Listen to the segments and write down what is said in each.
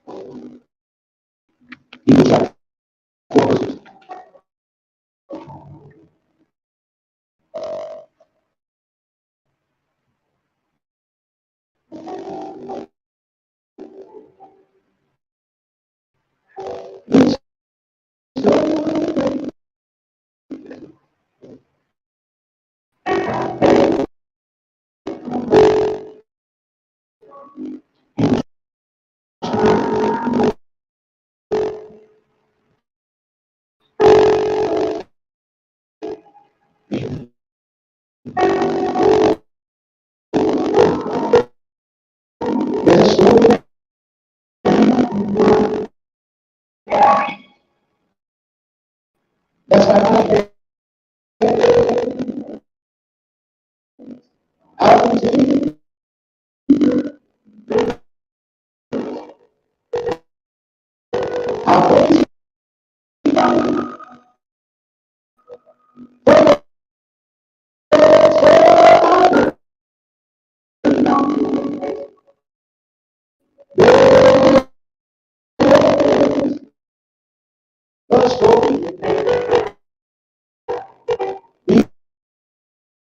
He was like, that's why I was in the story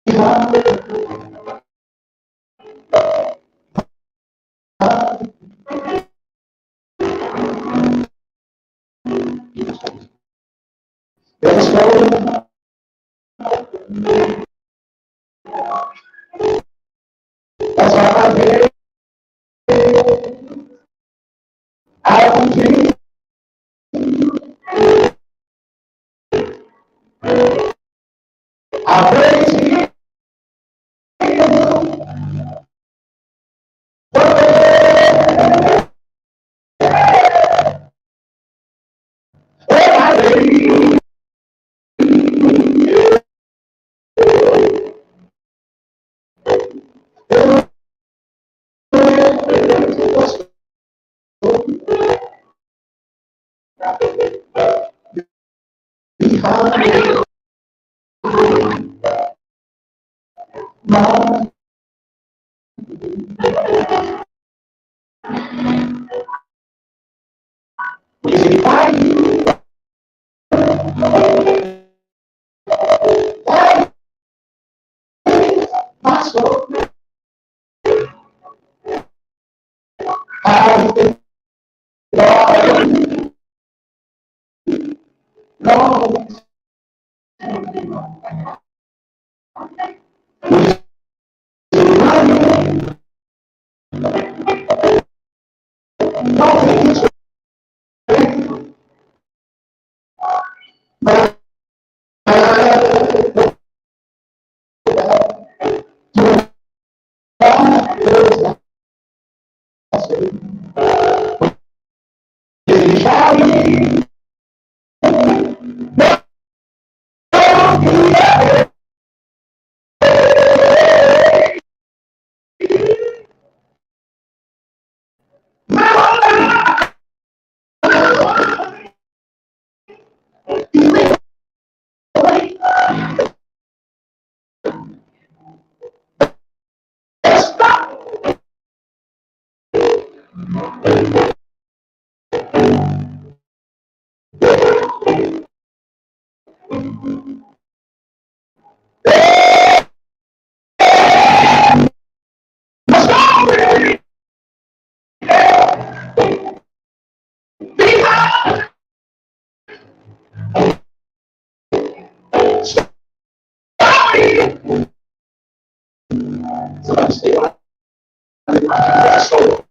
behind the story. That's why I was in I praise him. Behind my is it my soul? I think Lord, somebody say, my soul.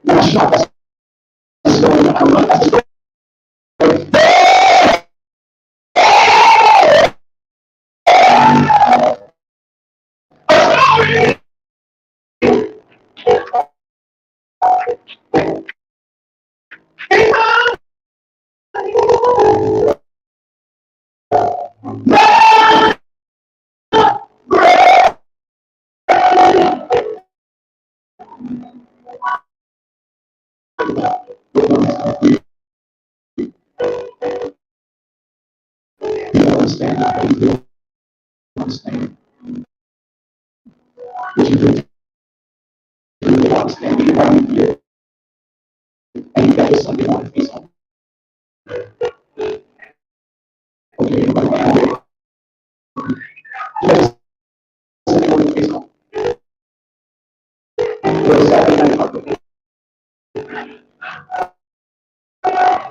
That's not the story. I love that story. You understand how you feel. Understand. What you do. You understand how you feel. was Saturday night of the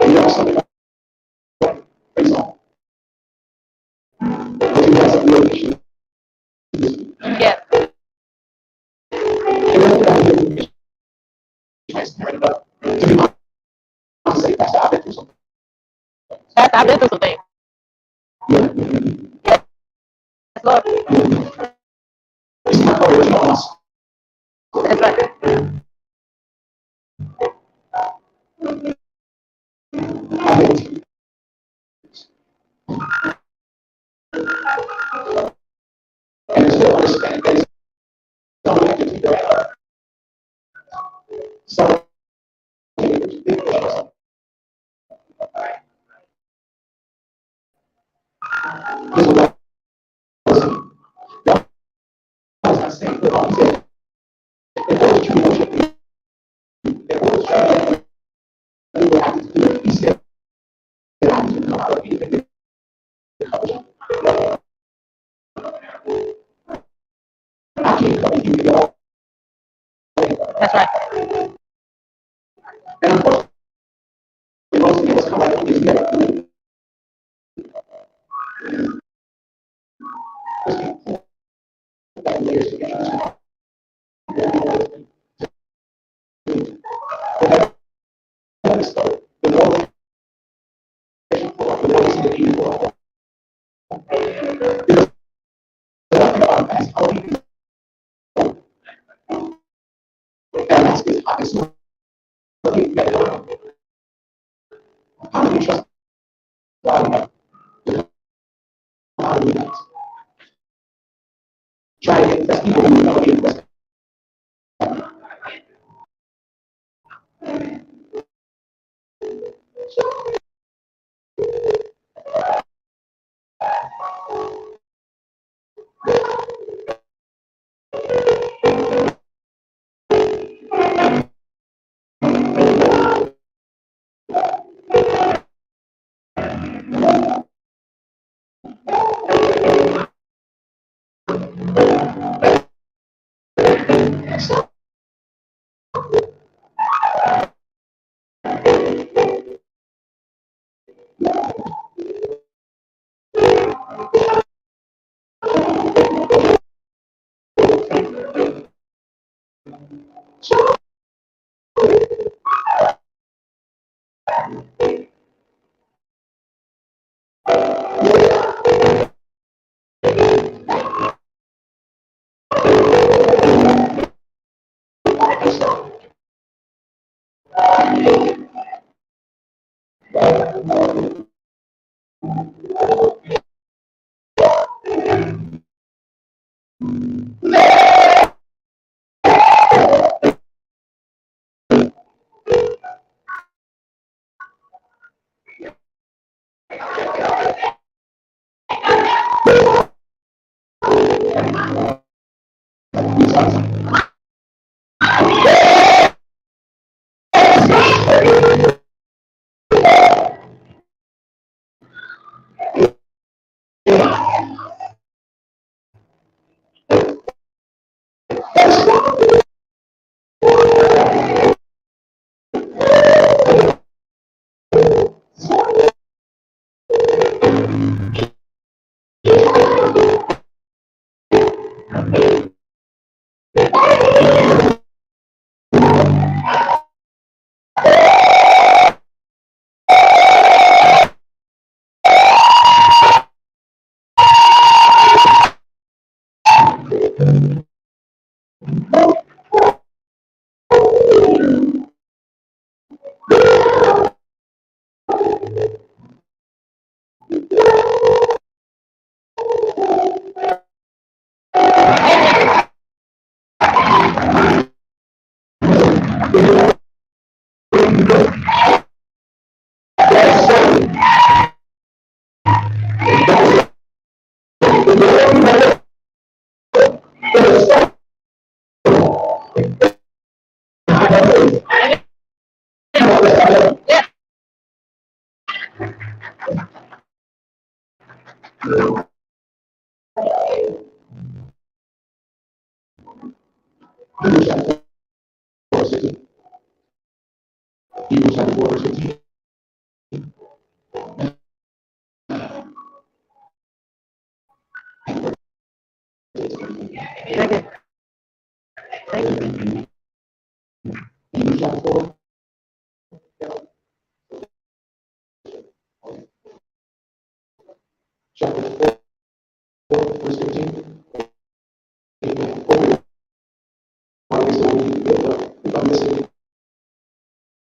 you know something like praise song. But you guys have no issue. Yeah. And then I did but to be honest, say, Pastor, I've been through something. Pastor, I've been through some things. Yeah. Yes, Lord. It's not original us. That's right. I've been through. And it's still understand that someone have to keep their head. Someone this is what I was not saying, but he said, in order to worship me, in order to try to do what I have to do, he said that I have to come out of anything that comes up. I can't come to you at all. That's right. And of course, most of us come out of this never. That layers to get you. The more the more you see the people. Because that's how we do. And that's his pockets. How do we trust God? How do we not? Try to get the people who know the Hebrews chapter 4, verse 15. Thank you. Thank you. Hebrews chapter 4. Chapter 4, verse 15. Amen. Open. If I'm missing,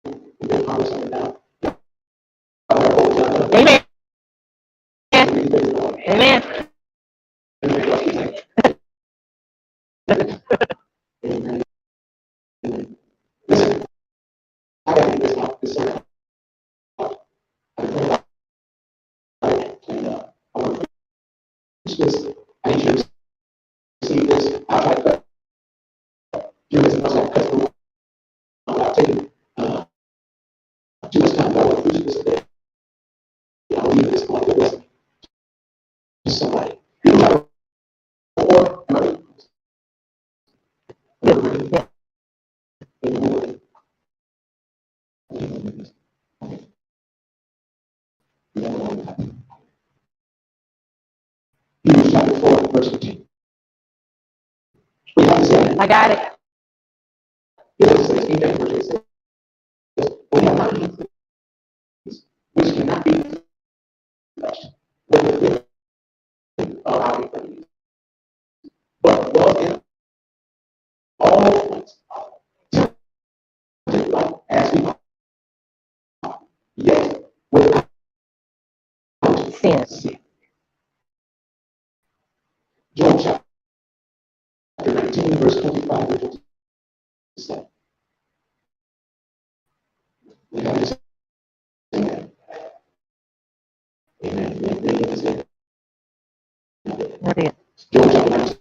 you can comment something down. Amen. Amen. Amen. Listen, I got to get this out. This sermon. And I want to preach this. I need you to receive this. I'll try to cut. Do this. I'll cut through. I'll take it. Too much time. I want to preach this today. I will leave this like a blessing to somebody. You know how or am I ready? Yeah. Hebrews chapter 4, verse 15. We have to say, I got it. it says, Amen, verse 8 says, we have not been pleased, which cannot be touched with the feeling of our infirmities, but was in all points tempted like as we are, yet without sin. John chapter 19, verse 25 to 27. We have to say, Amen. Amen. Okay. John chapter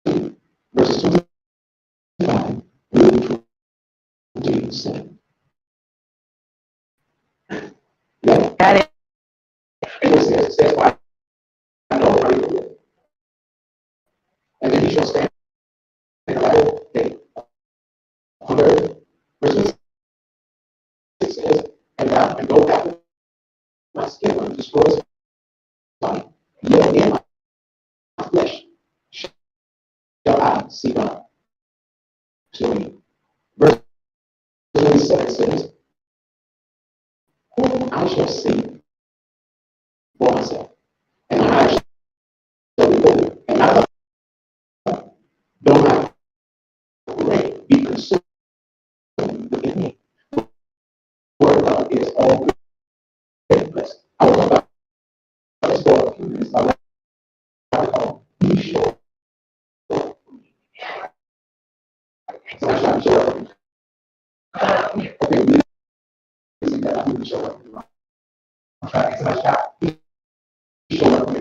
19, verses 25 through 27. Yeah. Got it. It says, why I know how you live. And then he shall stand in the light day on earth. Verse 6 says, and thou and go after my skin and destroys body. Yet in my flesh shall I see God. So verse 27 says, whom I shall see for myself, and I shall be holy, and I do not be consumed within me. The word of God is all blessed. I will talk about this for a few minutes. I call be sure. So I try to show up. Okay, we see that I need to show up. I'm trying to shot. Be sure of me.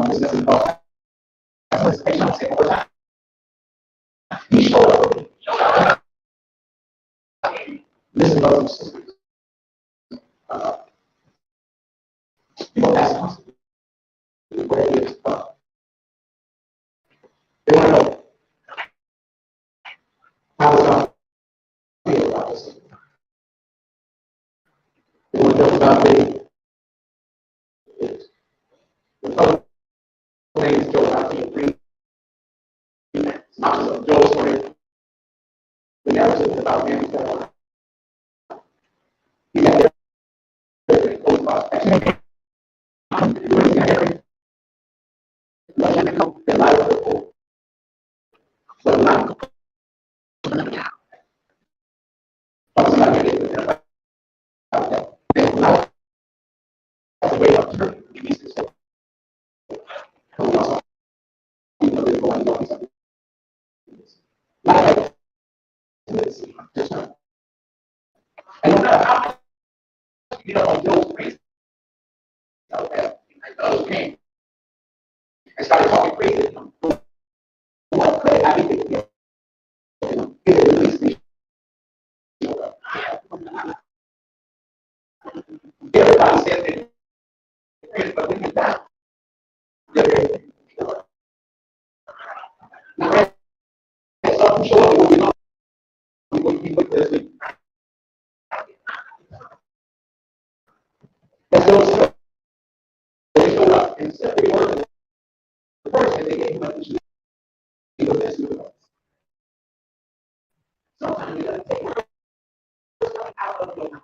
This is about participation. I'm saying all the time. Be sure of me. Listen, brothers and sisters. People ask us where it is from. They want to know how does God feel about this? They want to know about the first name is Joe. I can't read. It's not just a Joe story. The narrative is about him. He got everything. Goes about everything. The life of the poor. But not the way of church. And no matter how you know, Joe's crazy. Those came and started talking crazy. What could I be? Everybody says that, but when you're down, now, that's something short of what we know. We look this week. Sometimes you got to take it out of your mouth.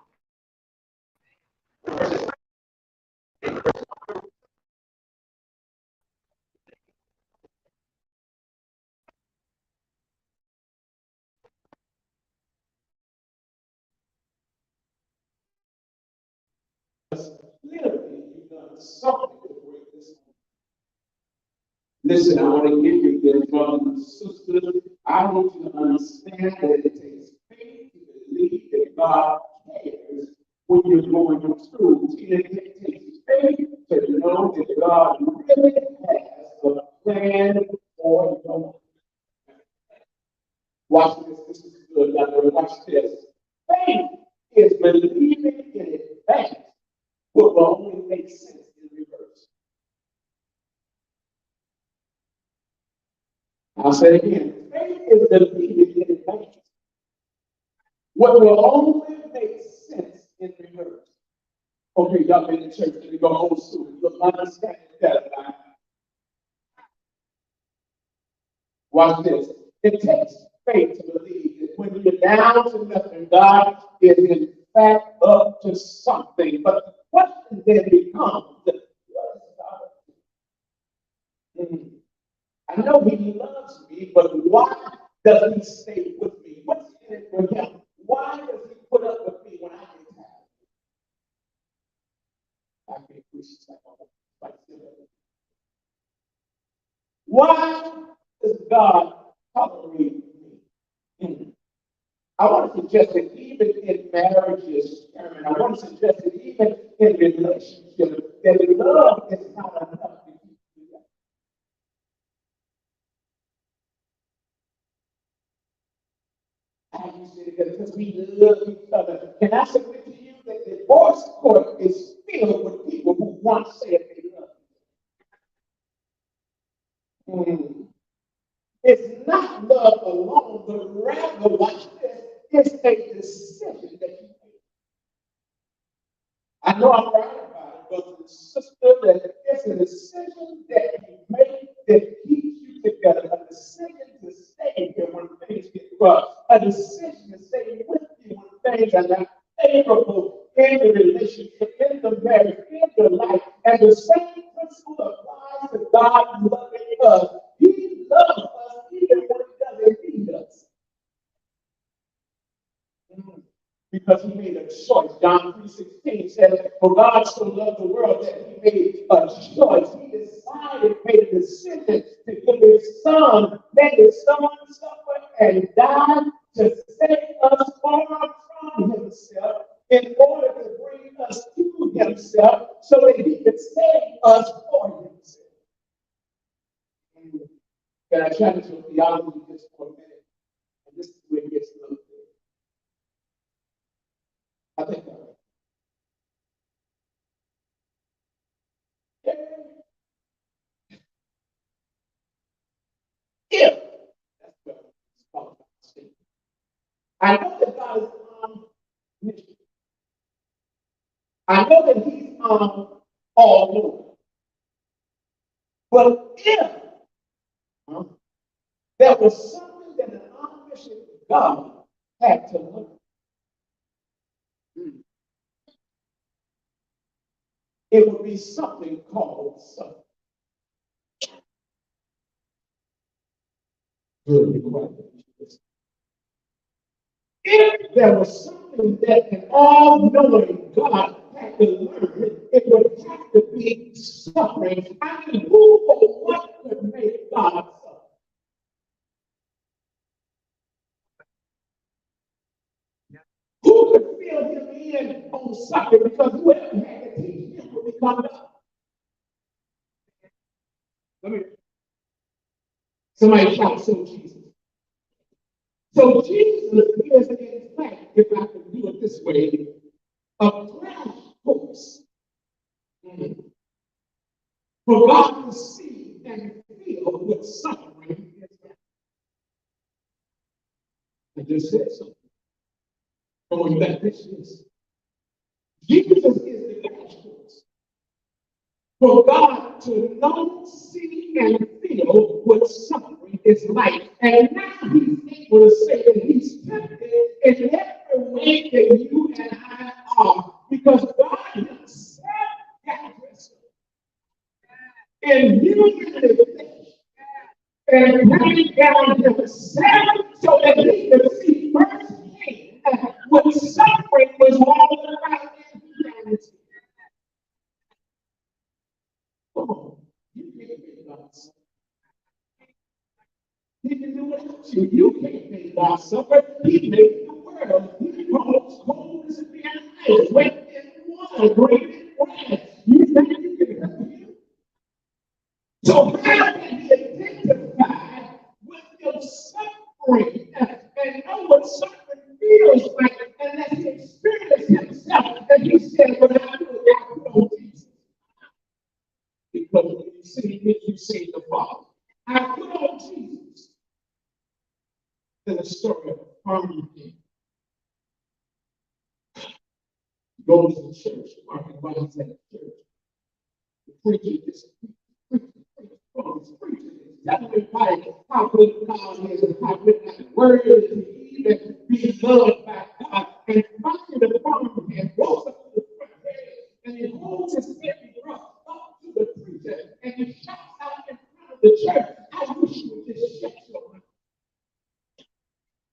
Clearly, you've done something to break this. Listen, I want to give you this, brothers and sisters. I want you to understand that it takes faith to believe that God cares when you're going through. It takes faith to know that God really has a plan for your life. Watch this. This is good. Y'all watch this. Faith is believing in advance what will only make sense in reverse. I'll say it again. Faith is believing in advance what will only make sense in reverse. Okay, y'all been in church, let me go old school. You'll understand it better now. Watch this. It takes faith to believe that when you're down to nothing, God is in fact up to something. But the question then becomes, what is God up to? I know He loves me, but why does He stay with me? What's in it for Him? Why does He put up with me when I get tired? I can't preach this like why does God tolerate me? I want to suggest that even in marriages, I want to suggest that even in relationships, that love is not enough to keep you together. I use it because we love each other. Can I submit to you that the divorce court is filled with people who once said they love you? It's not love alone, but rather, watch this, it's a decision that you make. I know I'm right about it, brothers and sisters, that it's a decision that you make that keeps you together, a decision to stay here when things get rough, a decision to stay with you when things are not favorable in the relationship, in the marriage, in your life. And the same principle applies to God loving us. He loves us even when He doesn't need us. Because He made a choice. John 3:16 says, for God so loved the world that He made a choice. He decided, made a decision to give His Son, let His Son suffer and die to save us far from Himself in order to bring us to Himself so that He could save us for Himself. Can I challenge your theology just for a minute? And this is where it gets a little bit. I think that. If that's what it's called. I know that God is on mission. I know that He's on all knowing. But if there was something that an omniscient God had to learn, it would be something called suffering. If there was something that an all-knowing God had to learn, it would have to be suffering. I mean, who or what could make God suffer? Who could fill Him in on suffering? Because whoever had to teach Him would become God. Somebody shout, so Jesus. So Jesus is, in fact, if I can do it this way, a crash course for God to see and feel what suffering is like. I just said something. Going back this is. Jesus is the crash course for God to know, see, and feel what suffering is like. And now He's able to say that He's tempted in every way that you and I are, because God Himself got dressed in human flesh and bring down Himself so that He could see firsthand what suffering was all about in humanity. Come on, you can't make God suffer. He can do without you. You can't make God suffer. He made the world. He calls cold as the ice, wet and water, great and red. You think you can help Him? So how can He identify with your suffering and know what suffering feels like unless He experienced Himself? And He said, "When I do it, I put on Jesus." Because when you see me, you see the Father. I put on Jesus. There's a story of a farmer goes to church, Martin White's at church. The preacher is preaching. Everybody, how good God is and how good that word is to even be loved by God. And finally, the farmer man goes up to the front and he holds his heavy rough up to the preacher and he shouts out in front of the church, "I wish you would just shut your mouth."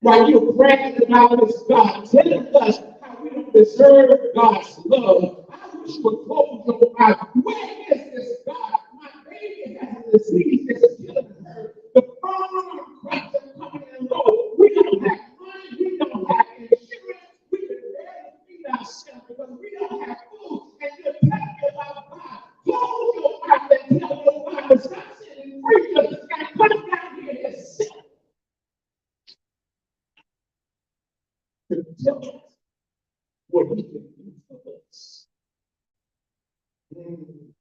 While you're bragging about this God, telling us how we don't deserve God's love, I wish you would close your mouth. Where is this God? My baby has a disease that's killing her. The farm crops are coming in low. We don't have money. We don't have insurance. We can barely feed ourselves because we don't have food. And you're telling me about God. Close your mouth and tell your God to stop sending preachers and come down here and sit. To tell us what He can do for us. You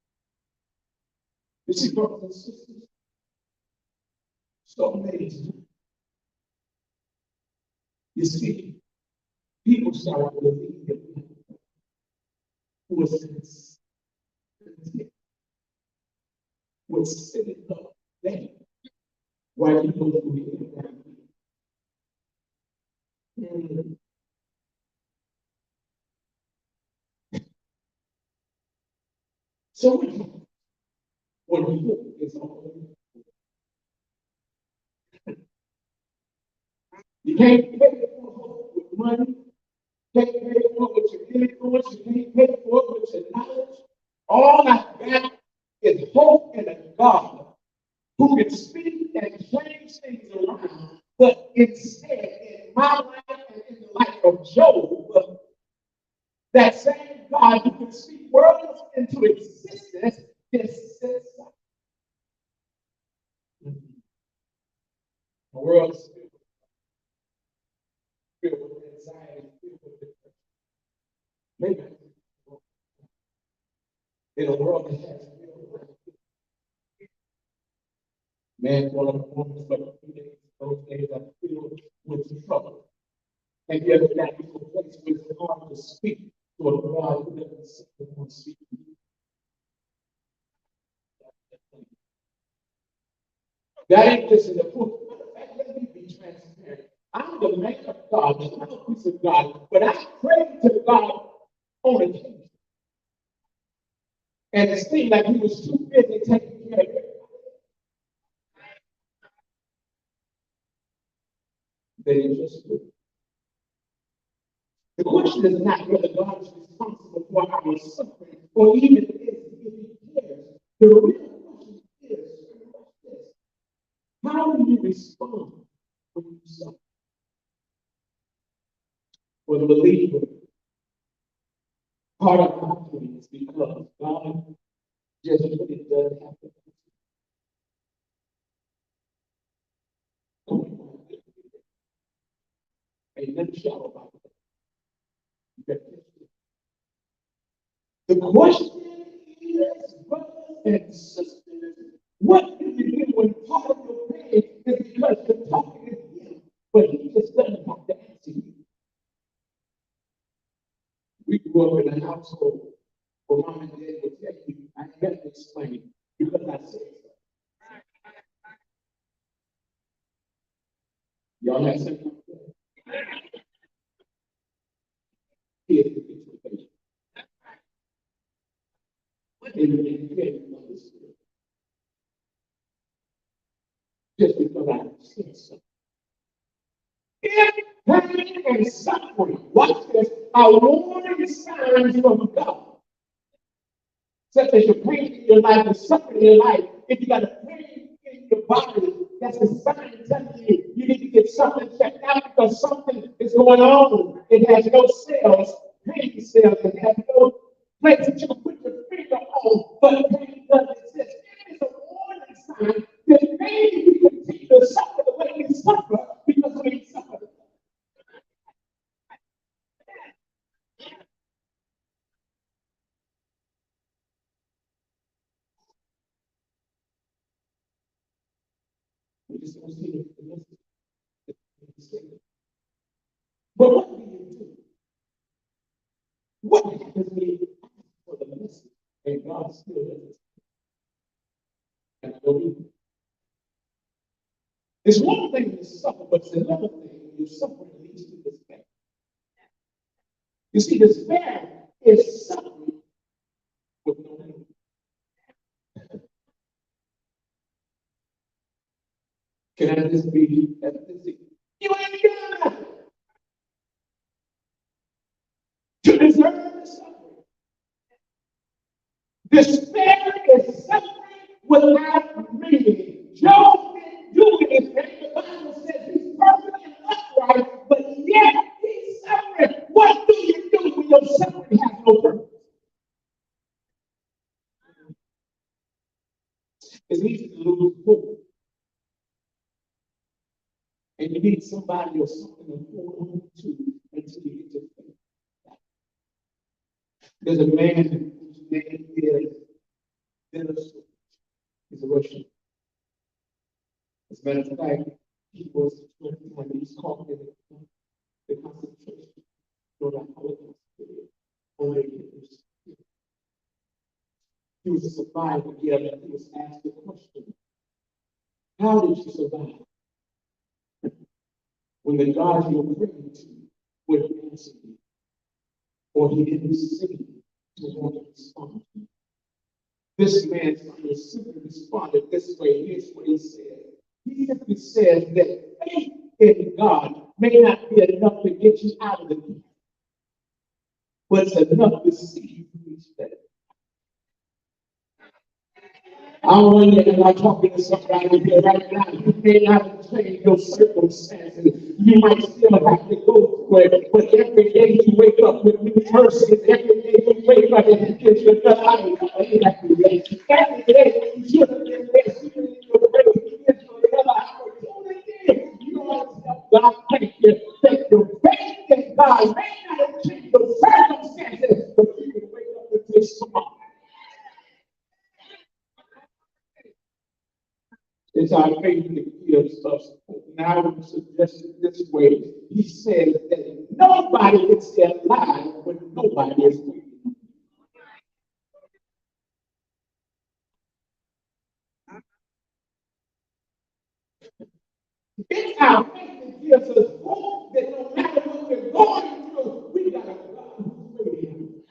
see, brothers and sisters, so many times, you see, people start believing who was sitting up there while you go through it. So when hope is all you can't pay for hope with money, can't pay for it with your influence, you can't pay for it with your knowledge. All I've got is hope in a God who can speak and change things around, but instead, in my life and in the life of Job, that same God who can speak worlds into existence just sits up. The world is filled with anxiety, filled with depression. Maybe in a world that has real man, one of the moments like a few days, those days are filled with trouble. And yet, that is a place where it's hard to speak to a God who doesn't simply want to speak to you. That ain't just in the book. Let me be transparent. I'm the man of God, the mouthpiece of God, but I prayed to God on occasion. And it seemed like He was too busy taking care of it. That He just would. The question is not whether God is responsible for our suffering or even if He cares. The real question is this: how do you respond when you suffer? For the believer, part of confidence because God just really does have to. And let me shout about that. The question is, brothers and sisters, what do you do when part of your pain is because you're talking to Him, but He just doesn't have to answer you? We grew up in a household where mom and dad would tell you, I can't explain because I said so. Y'all have something? and suffering, watch this, are warning signs from God. Such as your pain in your life, the suffering in your life. If you got a pain in your body, that's a sign telling you you need to get something checked out because something is going on. It has no cells, pain cells. It has no place that you can put your finger on, but pain doesn't exist. It is a warning sign that maybe we continue to suffer the way we suffer because we suffer. We just don't see the message. But what do you do? What happens when you ask for the message and God still doesn't? And I believe it's one thing to suffer, but it's another thing when your suffering leads to despair. You see, despair is suffering with no name. Can I just be ethnicity? You ain't done nothing to deserve the suffering. Despair is suffering without meaning. Job didn't do anything. The Bible says he's perfect and upright, but yet he's suffering. What do you do when your suffering has no purpose? It's easy to lose hope. And you need somebody or something to hold on to until you get to faith. There's a man whose name is Dennis. He's a Russian. As a matter of fact, he was 20 when he was caught in the concentration during the Holocaust period. Only Hitler's. He was a survivor, yet he was asked the question, how did you survive? When the God you were praying to wouldn't answer you, or he didn't seem to want to respond to you. This man simply responded this way. Here's what he said. He simply says that faith in God may not be enough to get you out of the pit, but it's enough to see you reach that. I wonder if I'm talking to somebody here right now. You may not have changed your circumstances. You might still have to go through it. But every day you wake up with new mercies. Every day you wake up and he gives you another life. Every day you should have been there. You in your grace. He gives you another opportunity. You know what? God, thank you. That your faith in God may not have changed your circumstances, but you can wake up with this tomorrow. It's our faith that gives us hope. Now, I suggest it this way. He says that nobody is alive when nobody is waiting. It's our faith that gives us hope that no matter what we're going through, we got a God who's waiting.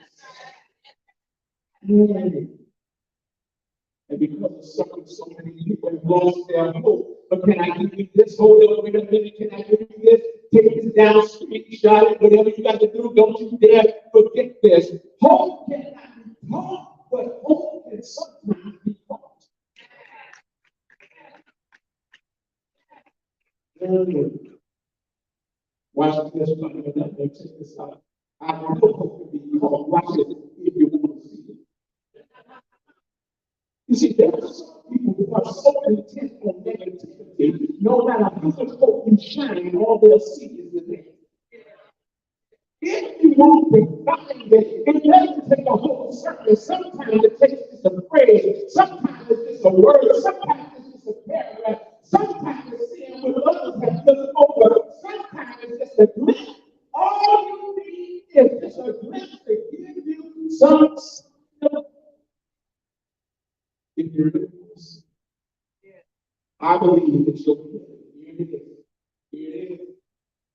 And because of suffering, so many people have lost their hope. But can I give you this? Hold on, wait a minute. Can I give you this? Take this down, screenshot it, whatever you got to do. Don't you dare forget this. Hope cannot be taught, but hope can sometimes be taught. Watch this, check this out. I know hope can be taught. Watch it if you want to see it. You see, there are some people who are so intent on negativity, no matter how much hope you shine, all they'll see is the negative. If you want to find it, it doesn't take a whole service. Sometimes it takes just a phrase. Sometimes it's just a word. Sometimes it's just a paragraph. Sometimes it's seeing what others have just over. Sometimes it's just a glimpse. All you need is just a glimpse to give you some. If you're I believe that your healing,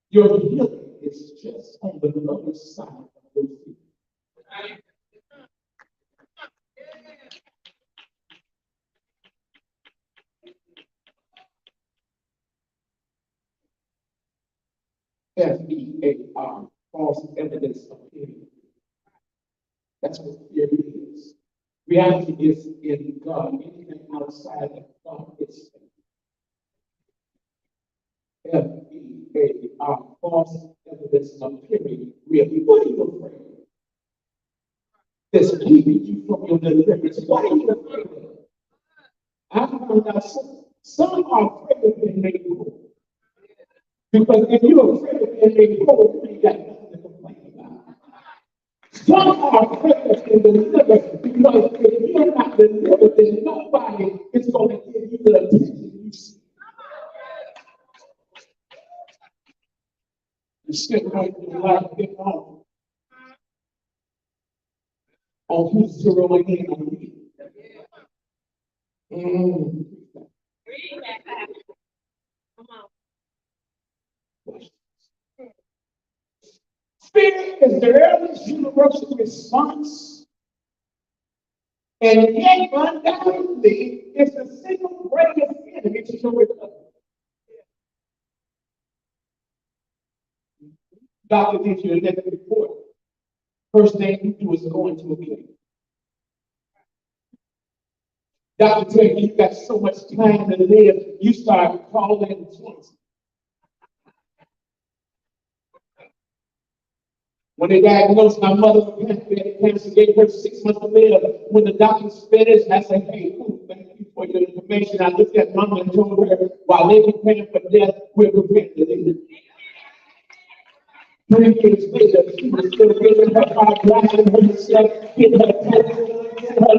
your healing is just on the other side of those feet. F-E-A-R, false evidence appearing. That's what fear is. Reality is in God. Anything outside of God is fake. F-E-A-R, false evidence appearing real. What are you afraid of? That's keeping you from your deliverance. What are you afraid of? I found out some are afraid of being made whole. Because if you're afraid of being made whole, you ain't got nothing to complain about. Some are afraid of being delivered because if you're not delivered, then nobody is going to give you the attention you see. You sit right in your life, get on who's zeroing in on you. Fear is the earliest universal response, and yet undoubtedly it's the single greatest enemy to your recovery. Doctor gives you a negative report. First thing you do is go into a clinic. Doctor tells you you've got so much time to live, you start calling twice. When they diagnosed my mother with pancreatic cancer, gave her 6 months to live. When the doctors finished, I said, hey, thank you for your information. I looked at mama and told her, while they preparing for death, we're preparing to live. 3 years later, she was still getting her heart driving herself, getting her cancer, getting her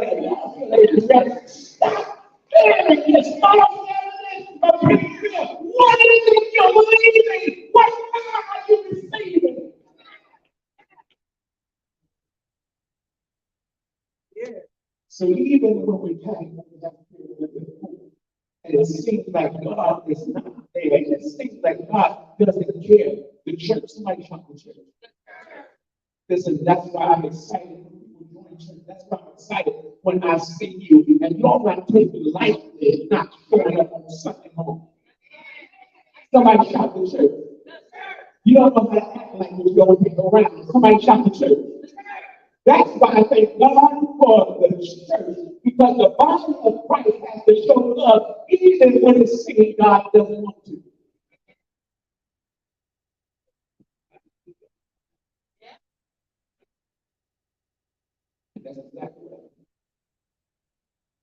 legs. Stop fearing this false evidence of fear. What is it you're believing? What God are you receiving? So even when we have fear, and it seems like God is not there, it seems like God doesn't care. The church, somebody come to church. Listen, that's why I'm excited when people join church. That's why I'm excited when I see you. And you're not taking lightly, not showing up on Sunday morning. Somebody shout the church. You don't know how to act like you don't take around. Somebody shout the church. That's why I thank God for the church, because the body of Christ has to show love even when it seems God doesn't want to. That's exactly right.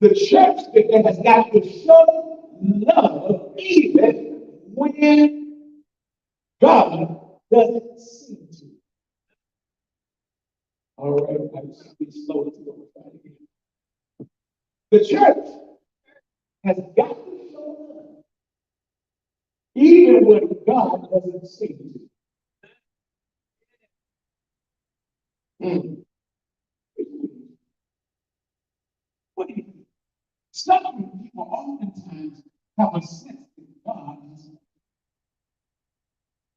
The church has got to show love even when God doesn't seem to. All right, I'm be slow to go again. The church has got to show love even when God doesn't seem to. What do you mean? Some people oftentimes have a sense that God is,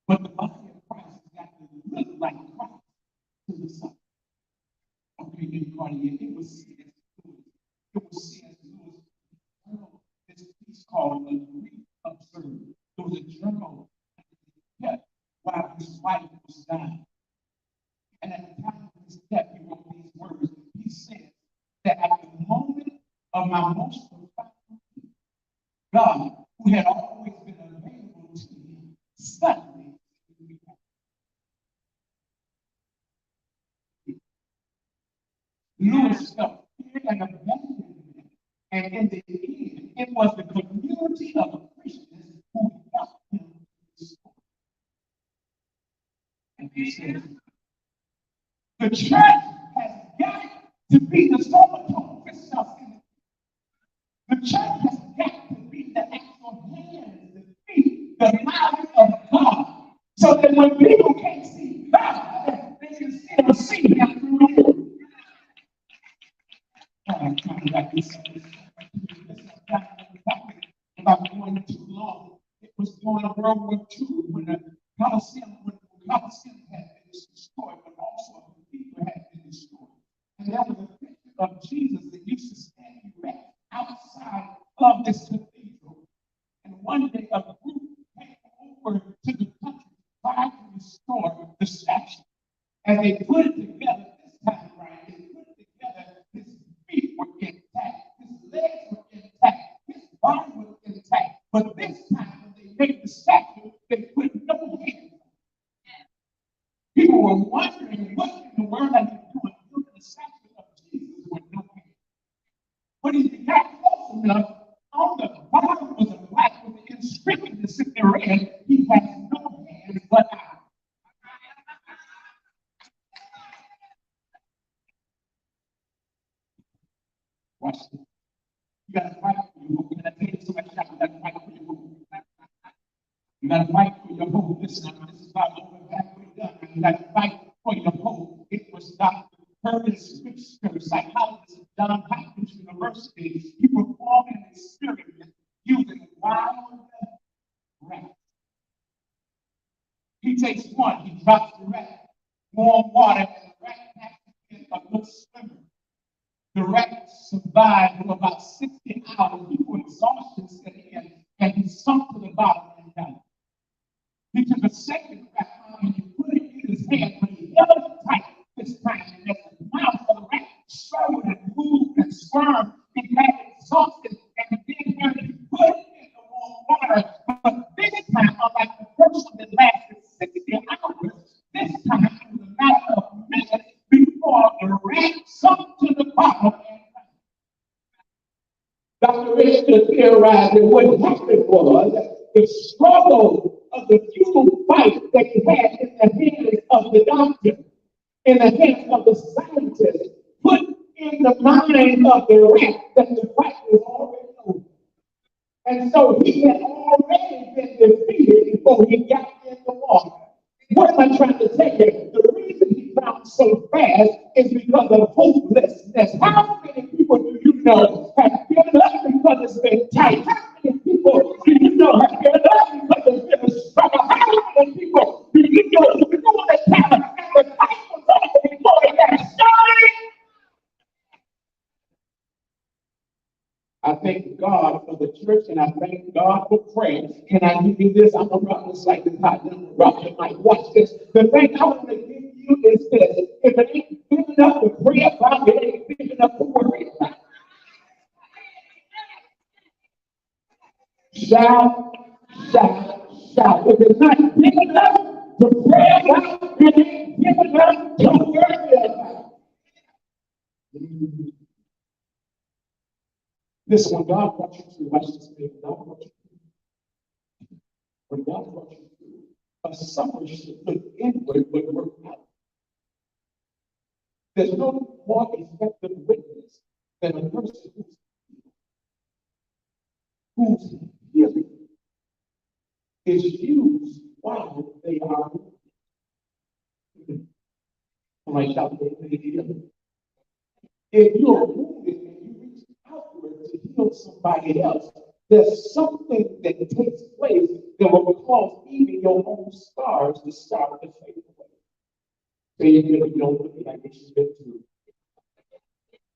but the body of Christ has got to look like Christ to the Son. Okay, everybody, it was C.S. Lewis. It was C.S. Lewis. This piece called The Grief Observed. It was a journal that he kept while his wife was dying. And at the time of his death, he wrote these words. He said that at the moment of my most profound grief, God, who had always been available to me, suddenly Lewis felt fear and abandonment. And in the end, it was the community of Christians who helped him restore. And he said, the church has got to be the soul for self-image. The church has got to be the actual hands, the feet, the mouth of God. So that when people can't see God, they can still see him through you. I'm talking about this. About going too long. It was during World War II when the Colosseum had been destroyed, but also the people had been destroyed. And there was a picture of Jesus that used to stand erect outside of this cathedral. And one day a group came over to the country to try to restore the statue. As they put it together this time, right? They put it together, his feet were intact, his legs were intact, his body was intact. But this time, when they made the statue, they put no hands. People were wondering what in the world are you doing building a statue of Jesus with no hands. When he got close enough, on the bottom was a black with the inscription that's in there red. He has no hands but eyes. Watch this. You got to fight for your hope. Can I tell you so much? You got to fight for your hope. You got to fight for your hope. Listen, this is about over halfway done. You got to fight for your hope. It was Dr. Curtis Wixter, psychologist at Johns Hopkins University. He performed an experiment using wild rats. He takes one, he drops the rat, warm water, and the rat has to get a good swimmer. The rat survived for about 60 hours before exhaustion set in, and he sunk to the bottom and died. He took a second rat and he put it in his hand, but he held it tight this time, and as the mouth of the rat struggled and moved and squirmed, he got exhausted, and then he put it in the warm water. But this time, unlike the first one that lasted 60 hours, this time it was a matter of minutes before the rat sunk to the bottom. Dr. Richard theorized that what happened was the struggle of the futile fight that he had in the hands of the doctor, in the hands of the scientist, put in the mind of the rat that the fight was already over. And so he had already been defeated before he got in the water. What am I trying to tell you? The reason he drowned so fast is because of hopelessness. How many people do you know have given up because it's been tight? How many people do you know have given up because it's been a struggle? How many people do you know who go on the town and the fight was over before they got started? I thank God for the church and I thank God for prayer. Can I give you this? I'm going to rock this like the hot. I'm going to rock the mic. Watch this. The thing I want to give you is this. If it ain't big enough to pray about, it ain't big enough to worry about. Shout, shout, shout. If it's not big enough to pray about, it ain't big enough to worry about. Listen, when God brought you through, watch this, baby. God brought you through. When God brought you through, a summer should look inward but work out. There's no more effective witness than a person whose healing is used while they are moving. Somebody shout, if you're wounded and you reach outward to heal somebody else, there's something that takes place that will cause even your own scars to start to fade away. Say you don't look like what you've been through.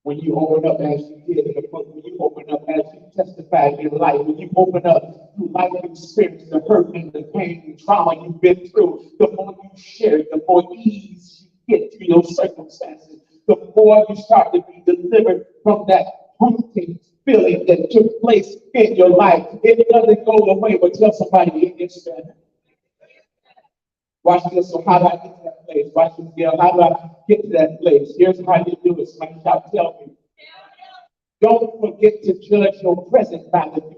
When you open up as you did in the book, when you open up as you testified in life, when you open up through life experience, the hurt and the pain and trauma you've been through, the more you share it, the more ease you get through your circumstances, the more you start to be delivered from that haunting feeling that took place in your life. It doesn't go away, but tell somebody it gets better. Watch this. So how do I get to that place? Watch this, girl. How do I get to that place? Here's how you do it. Somebody shout, tell me. Don't forget to judge your present by the future.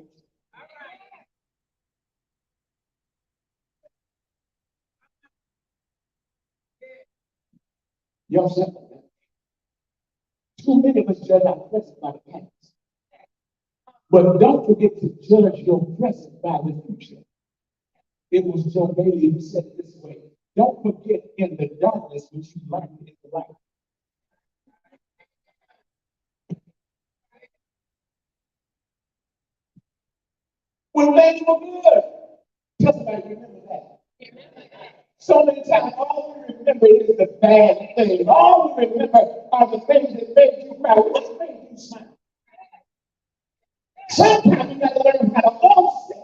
Y'all said that. Too many of us judge our present by the past. But don't forget to judge your present by the future. It was Joe Bailey who said it this way. Don't forget in the darkness what you learned in the light. When things were good, just like remember that. So many times, all we remember is the bad things. All we remember are the things that made you cry. What made you smile? Sometimes you got to learn how to offset.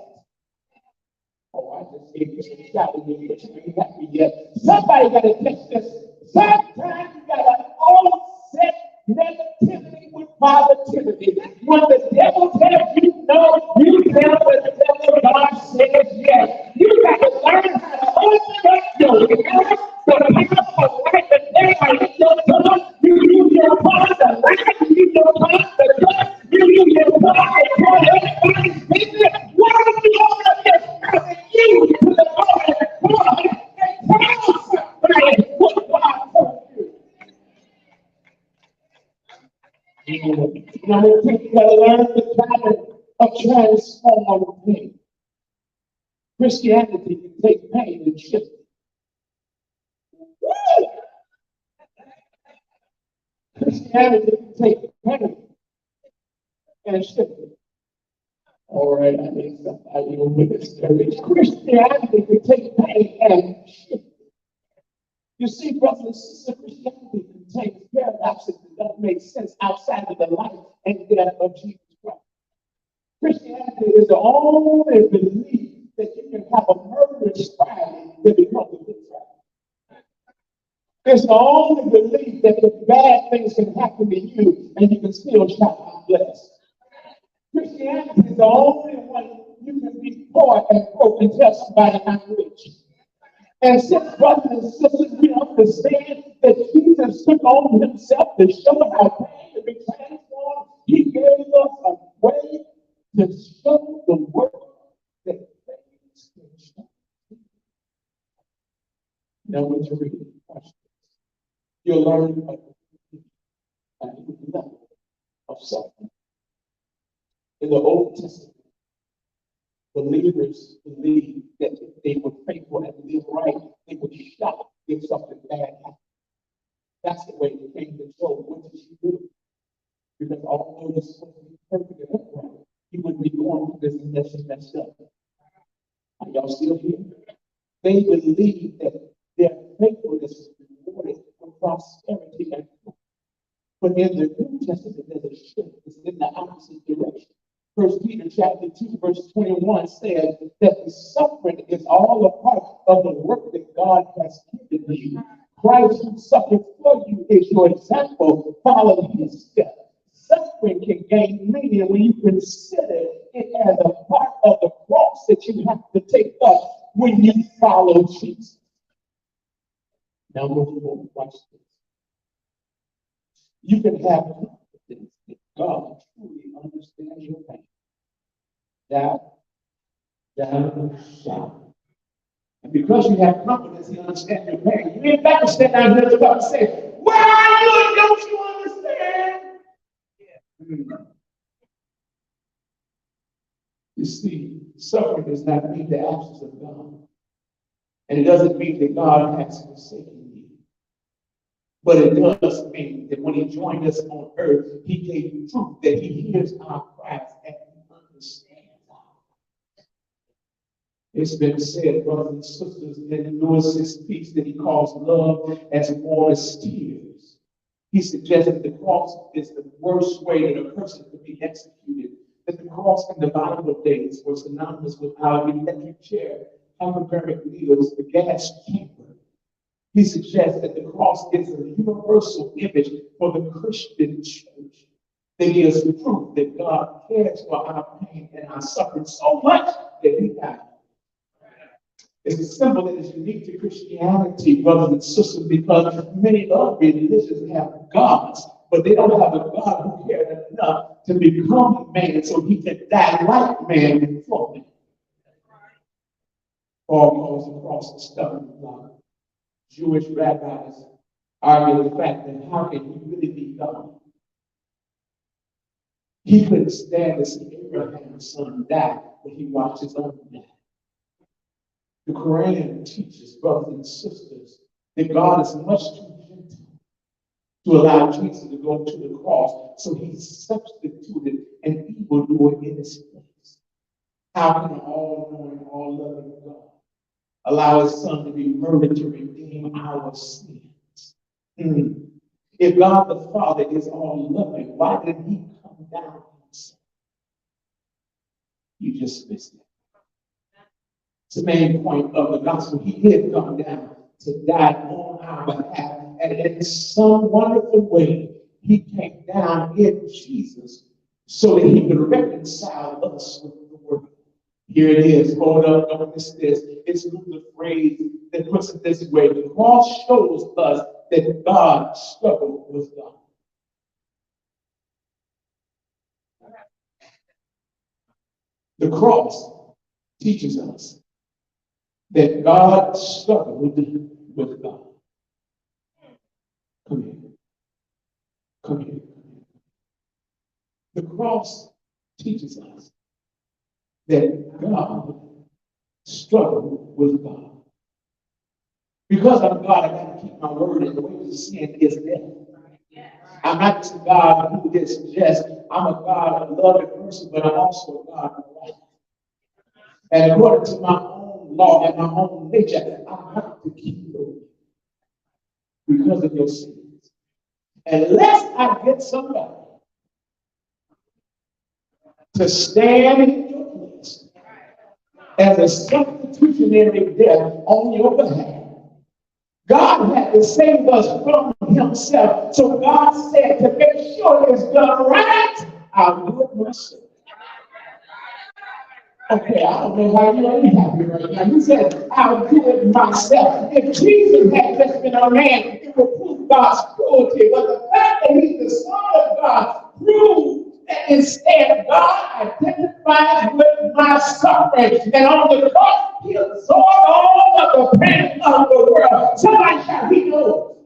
Oh, I just Christian shouting, you ain't happy yet. Somebody got to catch this. Sometimes you got to offset negativity with positivity. When the devil tells you no, you tell the devil God says yes. You got to learn how to open up your mouth, the power of life and death in your tongue. You use your tongue to laugh, you use your tongue to curse, you use your tongue to tell everybody's business. Why don't you open up your mouth and use to the Lord and God and tell somebody what God told you? You know, you got to learn the pattern of transform pain. Christianity can take pain and shift it. Christianity can take pain and shift it. All right, I need somebody with this courage. Christianity can take pain and shift it. You see, brothers and sisters, Christianity contains paradoxes that don't make sense outside of the life and death of Jesus Christ. Christianity is the only belief that you can have a murderous Friday that becomes a good Friday. It's the only belief that the bad things can happen to you and you can still shout, I'm blessed. Christianity is the only one you can be poor and broke and tell somebody I'm rich. And since brothers and sisters, we understand that Jesus took on himself to show how pain to be transformed. He gave us a way to show the world that things can change. Now, when you read the questions, you'll learn a new level of suffering. In the Old Testament, believers believed that if they were faithful and live right, they would shout if something bad happened. That's the way it came to Job. What did she do? Because although this was perfect and upright, he would be going through this messed up. Are y'all still here? They believed that their faithfulness was rewarded with prosperity and growth. But in the New Testament, there's a shift. It's in the opposite direction. First Peter chapter 2, verse 21 says that the suffering is all a part of the work that God has given you. Christ who suffered for you is your example. Follow his steps. Suffering can gain meaning when you consider it as a part of the cross that you have to take up when you follow Jesus. Number 4, watch this. You can have confidence that God truly understands your pain. Down, shout. And because you have confidence, he understands your pain. You ain't got to stand down here and say, why don't you understand? Yeah. You see, suffering does not mean the absence of God. And it doesn't mean that God has forsaken you. But it does mean that when he joined us on earth, he gave you truth that he hears our cries and he understands our cries. It's been said, brothers and sisters, that he knows his peace, that he calls love as warm as tears. He suggested the cross is the worst way that a person could be executed. That the cross in the Bible days was synonymous with our electric chair, hyperbaric needles, the gas chamber. He suggests that the cross is a universal image for the Christian church. That gives the proof that God cares for our pain and our suffering so much that he died. It's a symbol that is unique to Christianity, brothers and sisters, because many other religions have gods, but they don't have a God who cared enough to become man so he could die like man for me. Paul calls the cross the stumbling block. Jewish rabbis argue the fact that how can he really be God? He couldn't stand to see Abraham's son die, but he watched his own die. The Quran teaches, brothers and sisters, that God is much too gentle to allow Jesus to go to the cross, so he substituted an evildoer in his place. How can an all-knowing, all-loving God allow his son to be murdered to redeem our sins? If God the Father is all-loving, why did he come down himself? You just missed it. It's the main point of the gospel. He had come down to die on our behalf. And in some wonderful way, he came down in Jesus so that he could reconcile us with the world. Here it is. Hold up, don't miss this. It's the phrase that puts it this way. The cross shows us that God struggled with God. The cross teaches us that God struggled with God. Come here. Come here. The cross teaches us that God struggled with God. Because I'm God, I got to keep my word, and the way of sin is death. I'm not just a God who is just, I'm a God of love and mercy, but I'm also a God of life. And according to my own law and my own nature, I have to keep you because of your sins. Unless I get somebody to stand in your place as a substitutionary death on your behalf, God had to save us from himself. So God said, to make sure it's done right, I'll do it myself. Okay, I don't know why you ain't happy right now. You said, I'll do it myself. If Jesus had just been a man, it would prove God's cruelty. But the fact that he's the Son of God proves that instead God identifies with my suffering. And on the cross, he absorbed all of the pain of the world. Somebody shout, he knows.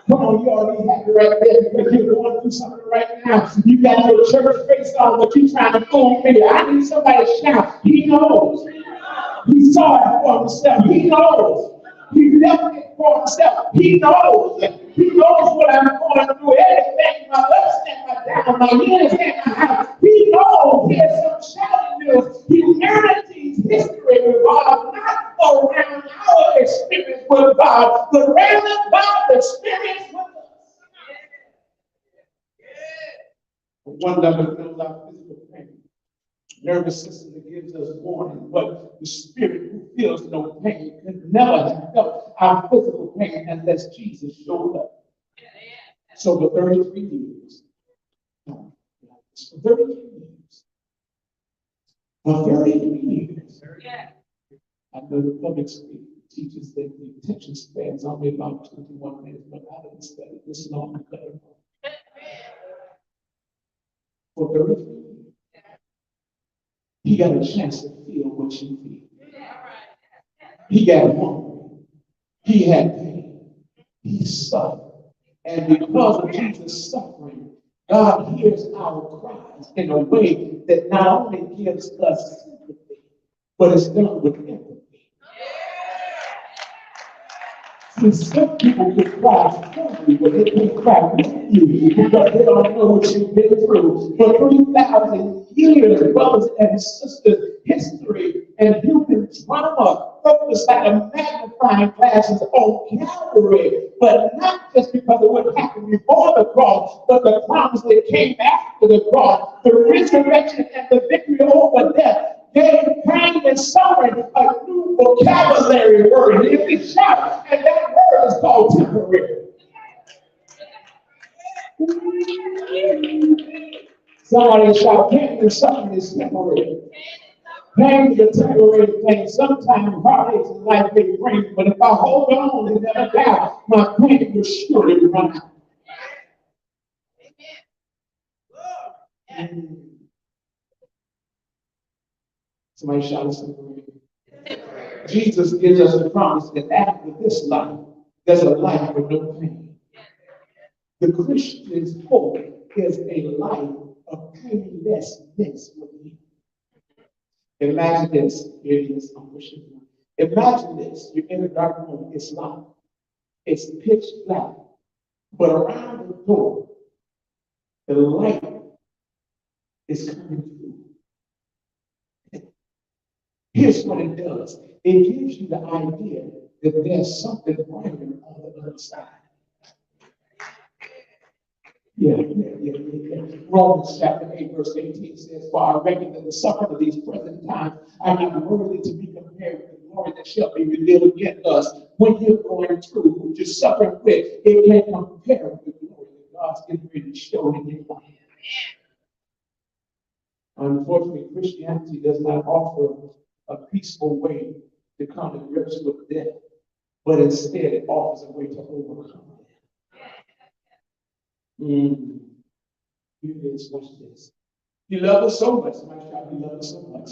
Come on, you already happy right there because you're going through something right now. You got your church face on, but you're trying to fool me. I need somebody to shout. He knows. He saw it for himself. He knows. He left it for himself. He knows. He knows what I'm going through. Everything, my ups and my downs, my years and my house. He knows there's some challenges. Humanity's history revolves not around our experience with God, but rather God's experience with us. One level knows our physical pain. Nervous system that gives us warning, but the spirit who feels no pain could never have felt our physical pain unless Jesus showed up. So for 33 years, for 33 years, I know the public speaking teaches that the attention span is only about 21 minutes, but I didn't study this long. For 33 years, he got a chance to feel what you feel. He got hungry. He had pain. He suffered. And because of Jesus' suffering, God hears our cries in a way that not only gives us sympathy, but it's done with empathy. See, some people can cry for you, but they can't cry with you because they don't know what you've been through. For 3,000 years, brothers and sisters, history and human drama focused like a magnifying glasses on Calvary, but not just because of what happened before the cross, but the promise that came after the cross, the resurrection and the victory over death. Gave pain and suffering a new vocabulary word. If we shout, and that word is called temporary. Somebody shout, pain and suffering is temporary. Pain is a temporary thing. Sometimes heartaches in life may bring, but if I hold on and never doubt, my pain will surely run out. Somebody shout something. Jesus gives us a promise that after this life, there's a life with no pain. The Christian's hope is a life of painlessness with him. Imagine this. Here it is. I'm pushing you. Imagine this. You're in a dark room. It's light. It's pitch black. But around the door, the light is coming through. Here's what it does. It gives you the idea that there's something brighter on the other side. Romans chapter 8, verse 18 says, "For I reckon that the suffering of these present times are not worthy to be compared with the glory that shall be revealed in us." When you're going through, what you're suffering with, it can't compare with the glory that God's getting ready to show in your life. Unfortunately, Christianity does not offer a peaceful way to come to grips with death, but instead it offers a way to overcome it. Here it is, watch this. He loved us so much. Somebody shout, he loved us so much.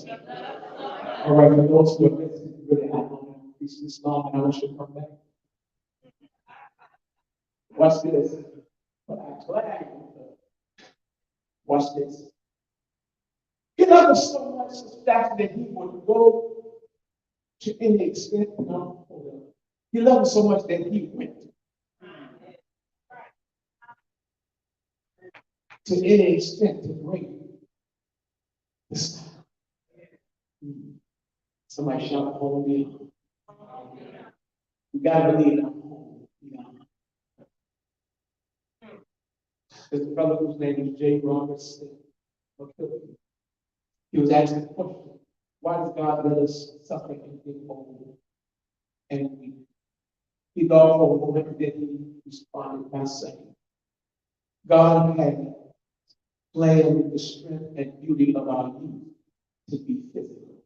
All right, for those who are listening, really, I don't want to preach this long, and I want you to come back. Watch this. But I'm glad. Watch this. He loved us so much, the fact that he would go to any extent. No, hold on. He loved us so much that he went to any extent to bring this. Somebody shout, "Hold me on." We gotta believe I'm home. There's a fellow whose name is J. Robertson. He was asking the question, why does God let us suffer and get old and weak? He thought for a moment, then he responded by saying, God had planned the strength and beauty of our youth to be physical,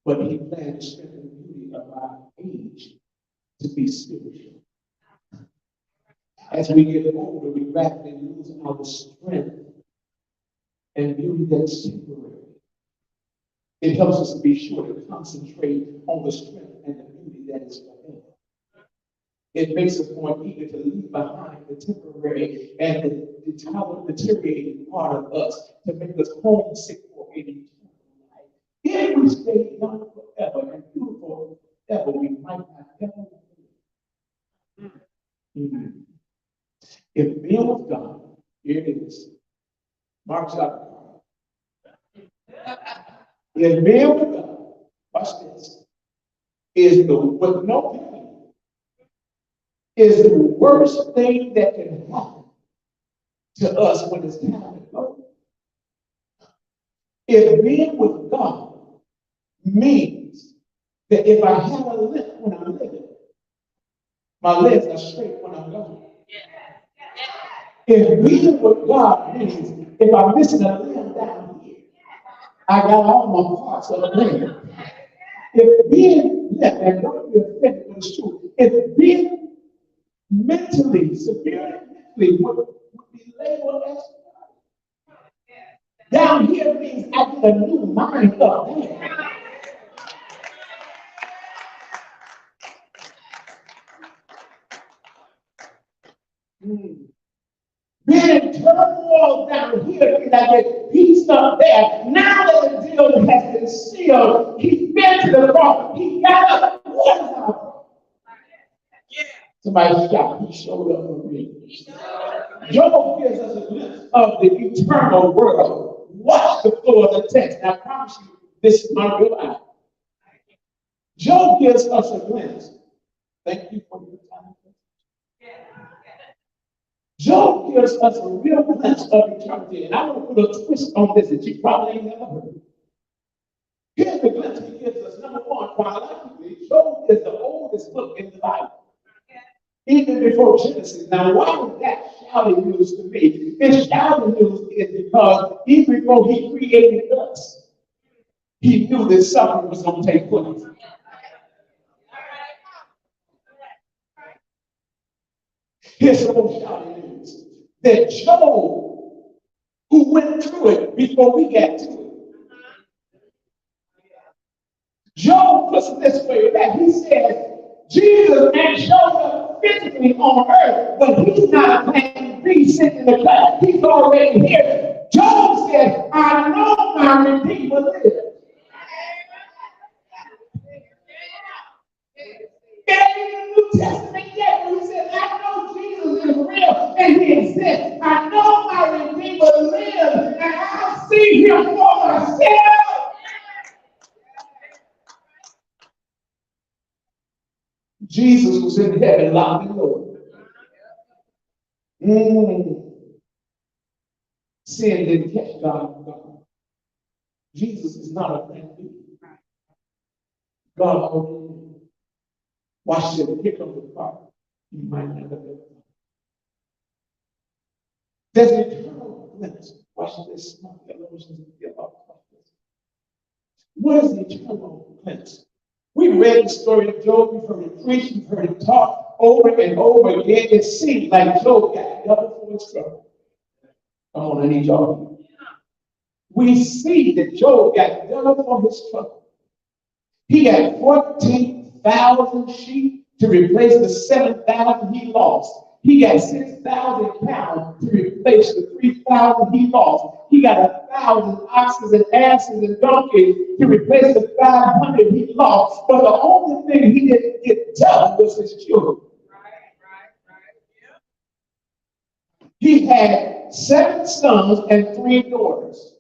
but he planned the strength and beauty of our age to be spiritual. As we get older, we rapidly lose our strength and beauty that's temporary. It helps us to be sure to concentrate on the strength and the beauty that is forever. It makes us more eager to leave behind the temporary and the deteriorating part of us to make us homesick for an eternal life. If we stay young forever and beautiful forever, we might not ever live. If being with God, here it is. Mark chapter. If being with God, watch this, is the with no pain, is the worst thing that can happen to us when it's time to go. If being with God means that if I have a limp when I'm living, my legs are straight when I'm gone. If being with God means if I'm missing a limb down here, I got all my parts of the limb. If being left, and don't be offended, but it's true, if being mentally, severely mentally, would be labeled as down here means I get a new mind up there. Being in turmoil down here means I get peace up there. Now that the deal has been sealed, he's been to the cross, he got up. What is our problem? Somebody shout, he showed up for me. Job gives us a glimpse of the eternal world. Watch the flow of the text. I promise you, this is my real eye. Job gives us a glimpse. Thank you for your time. Job gives us a real glimpse of eternity. And I want to put a twist on this that you probably ain't never heard. Here's the glimpse he gives us. Number one, chronologically, Job is the oldest book in the Bible. Even before Genesis. Now, why is that shouting news to me? This shouting news is because even before he created us, he knew that suffering was going to take place. Here's some more shouting news. That Job, who went through it before we got to it, Job puts it this way, that he says, Jesus ain't showed up physically on earth, but he's not a plan B sitting in the class. He's already here. Job said, I know my Redeemer lives. It ain't in the New Testament yet, but he said, I know Jesus is real and he exists. I know my Redeemer lives, and I'll see him for myself. Jesus was in heaven locked and loaded. Sin didn't catch God. Jesus is not a plan B. God only knew. Watch this. Here comes the part you might not have ever. There's an eternal glimpse. Watch this. What is the eternal glimpse? We read the story of Job. We've heard it preached. We've heard it taught over and over again. It seemed like Job got double for his trouble. Come on, I need y'all. We see that Job got double for his trouble. He got 14,000 sheep to replace the 7,000 he lost. He got 6,000 cows to replace the 3,000 he lost. He got 1,000 oxen and asses and donkeys to replace the 500 he lost. But the only thing he didn't get done was his children. He had 7 sons and 3 daughters.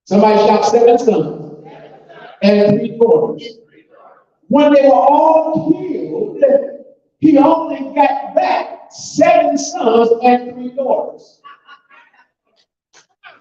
Somebody shout 7 sons and 3 daughters. When they were all killed, he only got back 7 sons and 3 daughters.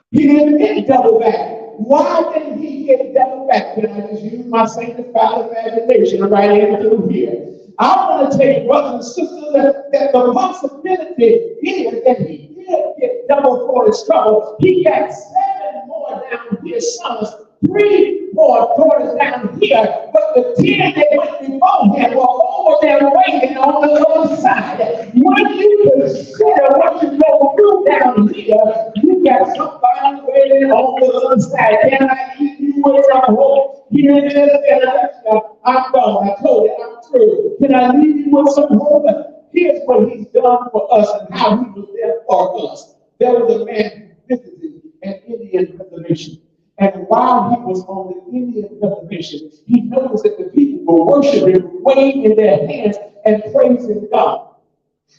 He didn't get double back. Why didn't he get double back? Can I just use my sanctified imagination right into here? I want to tell you, brothers and sisters, that the possibility is that he did get double for his trouble. He got 7 more down here sons, 3 more daughters down here, but the 10 that went before him were over there waiting on the other side. When you consider what you go through down here, you got somebody waiting on the other side. Can I leave you with some hope? Here it is, I'm gone. I told you I'm through. Can I leave you with some hope? Here's what he's done for us and how he was there for us. There was a man who visited an Indian reservation. And while he was on the Indian reservation, he noticed that the people were worshiping, waving their hands and praising God.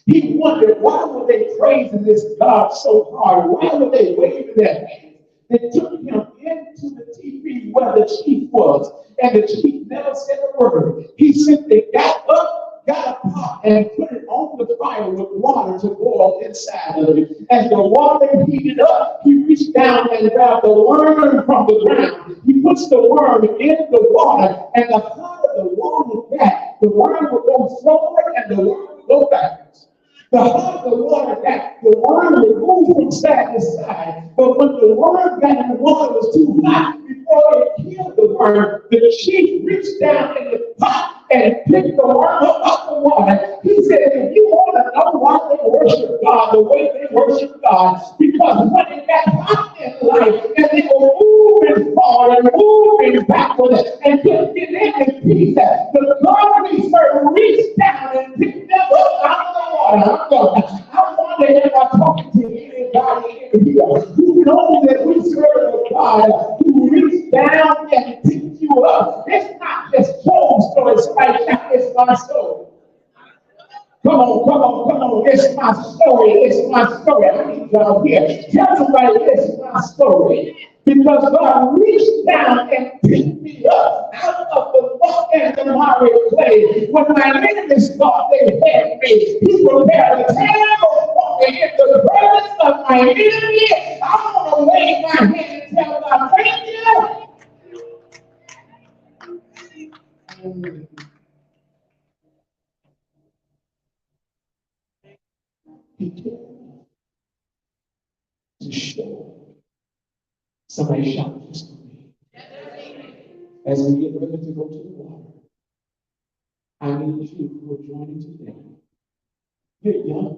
He wondered, why were they praising this God so hard? Why were they waving their hands? They took him into the TV where the chief was, and the chief never said a word. He simply got up, got a pot, and put it on the fire with water to boil inside of it. As the water heated up, he reached down and grabbed the worm from the ground. He puts the worm in the water, and the hotter the water got, the worm would go forward and the worm would go backwards. The hotter the water got, the worm would move from side to side. But when the worm got in the water was too hot, before it killed the worm, the chief reached down in the pot and picked the worm up out the water. He said, if you want to know why they worship God the way they worship God, because when it got hot in life and they were moving forward and moving backward and couldn't get any peace, the God we serve reached down and picked them up out of the water. I wonder if I'm talking to anybody in here who knows that we serve a God who reached down and picked you up. It's not just Job's story. Somebody shout, it's my story. Come on. It's my story. It's my story. I need y'all here. Tell somebody it's my story. Because God reached down and picked me up out of the muck and the miry clay. When my enemies thought they had me, he prepared a table for me in the presence of my enemy. I want to wave my hand and tell God, thank you. He came to show. Somebody shout this to me. As we get ready to go to the water, I need you who are joining today. You're young.